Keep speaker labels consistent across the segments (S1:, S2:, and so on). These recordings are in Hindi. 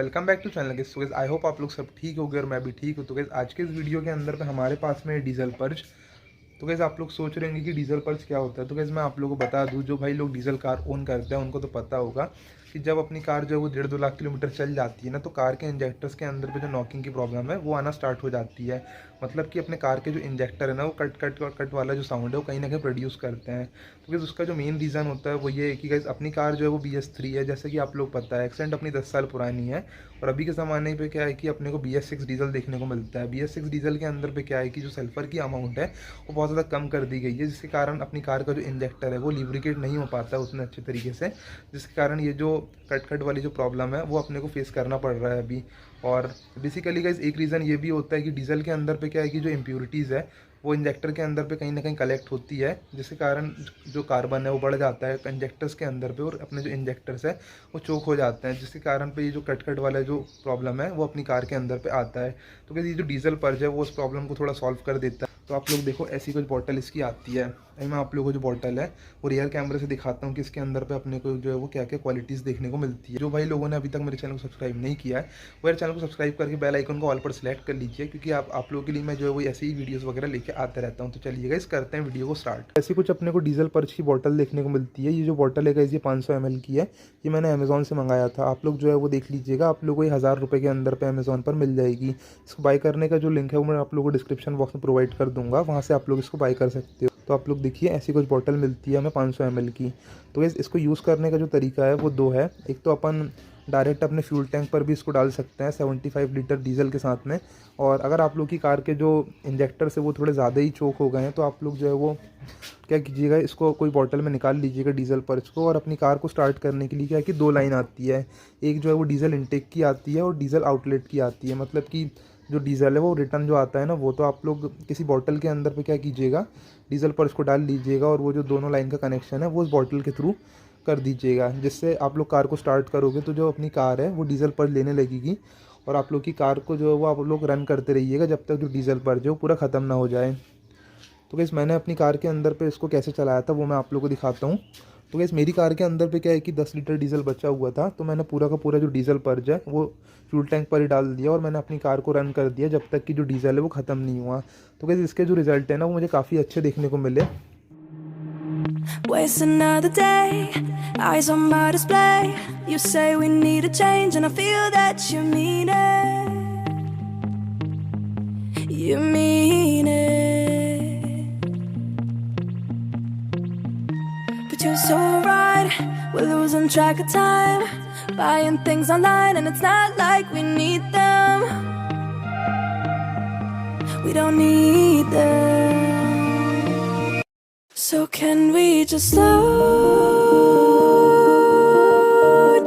S1: Welcome back to channel guys. So guys I hope आप लोग सब ठीक हो गए और मैं भी ठीक हूँ। तो गाइस आज के इस वीडियो के अंदर पे हमारे पास में डीजल पर्च। तो गाइस आप लोग सोच रहे होंगे कि डीजल पर्च क्या होता है। तो गाइस मैं आप लोगों को बता दूं, जो भाई लोग डीजल कार ओन करते हैं उनको तो पता होगा कि जब अपनी कार जो है वो 1.5-2 लाख किलोमीटर चल जाती है ना, तो कार के इंजेक्टर्स के अंदर पे जो नॉकिंग की प्रॉब्लम है वो आना स्टार्ट हो जाती है। मतलब कि अपने कार के जो इंजेक्टर है ना, वो कट कट कट वाला जो साउंड है वो कहीं ना कहीं प्रोड्यूस करते हैं। तो गाइस उसका जो मेन रीज़न होता है वो ये है कि गाइस अपनी कार जो है वो BS3 है, जैसे कि आप लोग पता है एक्सेंट अपनी 10 साल पुरानी है। और अभी के ज़माने पे क्या है कि अपने को BS6 डीजल देखने को मिलता है। BS6 डीजल के अंदर पे क्या है कि जो सल्फर की अमाउंट है वो बहुत ज़्यादा कम कर दी गई है, जिसके कारण अपनी कार का जो इंजेक्टर है वो लिब्रिकेट नहीं हो पाता है उतने अच्छे तरीके से, जिसके कारण ये जो कट कट वाली जो प्रॉब्लम है वो अपने को फेस करना पड़ रहा है अभी। और बेसिकली गाइस एक रीज़न ये भी होता है कि डीजल के अंदर पे क्या है कि जो इम्प्योरिटीज़ है वो इंजेक्टर के अंदर पे कहीं ना कहीं कलेक्ट होती है, जिसके कारण जो कार्बन है वो बढ़ जाता है इंजेक्टर्स के अंदर पे, और अपने जो इंजेक्टर्स है वो चोक हो जाते हैं, जिसके कारण पे ये जो कट कट वाला जो प्रॉब्लम है वो अपनी कार के अंदर पे आता है। तो क्या ये जो डीजल पर्च है वो उस प्रॉब्लम को थोड़ा सॉल्व कर देता है। तो आप लोग देखो ऐसी कुछ बॉटल इसकी आती है। मैं आप लोगों को जो बॉटल है वो रियर कैमरे से दिखाता हूँ कि इसके अंदर पे अपने को जो है वो क्या क्या क्वालिटीज़ देखने को मिलती है। जो भाई लोगों ने अभी तक मेरे चैनल को सब्सक्राइब नहीं किया है वो मेरे चैनल को सब्सक्राइब करके बेल आइकन को ऑल पर सेलेक्ट कर लीजिए, क्योंकि आप लोगों के लिए मैं जो है वो ऐसे ही वीडियोस वगैरह लेके आता रहता हूँ। तो चलिए गाइस करते हैं वीडियो को स्टार्ट। ऐसी कुछ अपने को डीजल पर्च की बॉटल देखने को मिलती है। ये जो बॉटल है गाइस ये 500 ml की है। ये मैंने अमेज़ॉन से मंगाया था। आप लोग जो है वो देख लीजिएगा, आप लोग को ये 1000 रुपये के अंदर पे अमेज़ॉन पर मिल जाएगी। इसको बाय करने का जो लिंक है वो मैं आप लोगों को डिस्क्रिप्शन बॉक्स में प्रोवाइड कर दूँगा, वहाँ से आप लोग इसको बाय कर सकते हो। तो आप लोग देखिए ऐसी कुछ बॉटल मिलती है हमें 500 ml की। तो गाइस इसको यूज़ करने का जो तरीका है वो दो है। एक तो अपन डायरेक्ट अपने फ्यूल टैंक पर भी इसको डाल सकते हैं 75 लीटर डीजल के साथ में। और अगर आप लोग की कार के जो इंजेक्टर्स है वो थोड़े ज़्यादा ही चोक हो गए हैं तो आप लोग जो है वो क्या कीजिएगा, इसको कोई बॉटल में निकाल लीजिएगा डीजल पर्च को, और अपनी कार को स्टार्ट करने के लिए क्या है कि 2 लाइन आती है। एक जो है वो डीजल इनटेक की आती है और डीजल आउटलेट की आती है। मतलब कि जो डीजल है वो रिटर्न जो आता है ना, वो तो आप लोग किसी बॉटल के अंदर पे क्या कीजिएगा, डीजल पर्च को डाल लीजिएगा और वो जो दोनों लाइन का कनेक्शन है वो उस बॉटल के थ्रू कर दीजिएगा, जिससे आप लोग कार को स्टार्ट करोगे तो जो अपनी कार है वो डीजल पर्च लेने लगेगी। और आप लोग की कार को जो है वो आप लोग रन करते रहिएगा जब तक जो डीजल पर्च है वो पूरा ख़त्म ना हो जाए। तो गाइस मैंने अपनी कार के अंदर पे इसको कैसे चलाया था वो मैं आप लोगों को दिखाता हूँ। तो गाइस मेरी कार के अंदर पे क्या है कि 10 लीटर डीजल बचा हुआ था, तो मैंने पूरा का पूरा जो डीजल पर्च है वो फ्यूल टैंक पर ही डाल दिया और मैंने अपनी कार को रन कर दिया जब तक कि जो डीजल है वो ख़त्म नहीं हुआ। तो गाइस इसके जो रिज़ल्ट है ना वो मुझे काफ़ी अच्छे देखने को मिले।
S2: Waste another day, eyes on my display. You say we need a change and I feel that you mean it. You mean it. But you're so right, we're losing track of time, buying things online and it's not like we need them. We don't need them. So can we just slow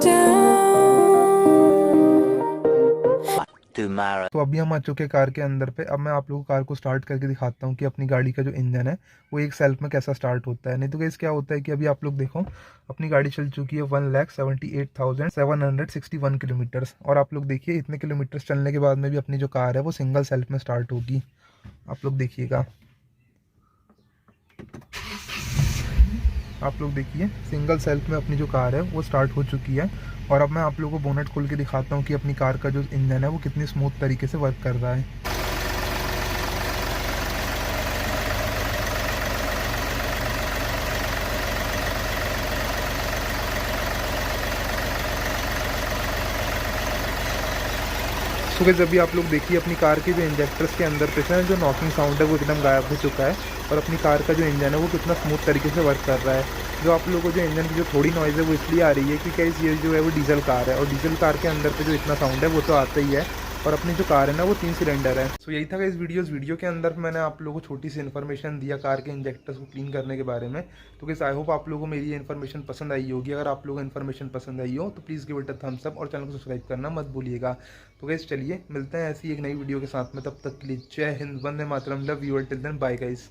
S2: down?
S1: तो अभी हम आ चुके हैं कार के अंदर पे। अब मैं आप लोगों को कार को स्टार्ट करके दिखाता हूँ कि अपनी गाड़ी का जो इंजन है वो एक सेल्फ में कैसा स्टार्ट होता है। नहीं तो गाइस क्या होता है कि अभी आप लोग देखो अपनी गाड़ी चल चुकी है 1,78,761 किलोमीटर्स, और आप लोग देखिए इतने किलोमीटर्स चलने के बाद में भी अपनी जो कार है वो सिंगल सेल्फ में स्टार्ट होगी। आप लोग देखिएगा, आप लोग देखिए सिंगल सेल्फ में अपनी जो कार है वो स्टार्ट हो चुकी है। और अब मैं आप लोगों को बोनेट खोल के दिखाता हूँ कि अपनी कार का जो इंजन है वो कितनी स्मूथ तरीके से वर्क कर रहा है। सो गाइस अभी आप लोग देखिए अपनी कार के जो इंजेक्टर्स के अंदर पे है जो नॉकिंग साउंड है वो एकदम गायब हो चुका है, और अपनी कार का जो इंजन है वो कितना स्मूथ तरीके से वर्क कर रहा है। जो आप लोगों को जो इंजन की जो थोड़ी नॉइज़ है वो इसलिए आ रही है क्योंकि ये जो है वो डीजल कार है, और डीजल कार के अंदर पे जो इतना साउंड है वो तो आता ही है। और अपनी जो कार है ना वो 3 सिलेंडर है। सो यही था इस वीडियो के अंदर मैंने आप लोगों को छोटी सी इन्फॉर्मेशन दिया कार के इंजेक्टर्स को क्लीन करने के बारे में। तो गाइस आई होप आप लोगों को मेरी ये इन्फॉर्मेशन पसंद आई होगी। अगर आप लोगों को इन्फॉर्मेशन पसंद आई हो तो please give it a thumbs up और चैनल को सब्सक्राइब करना मत भूलिएगा। तो गाइस चलिए मिलते हैं ऐसी एक नई वीडियो के साथ में, तब तक के लिए Jai Hind, Vande Mataram, love you, till then bye guys.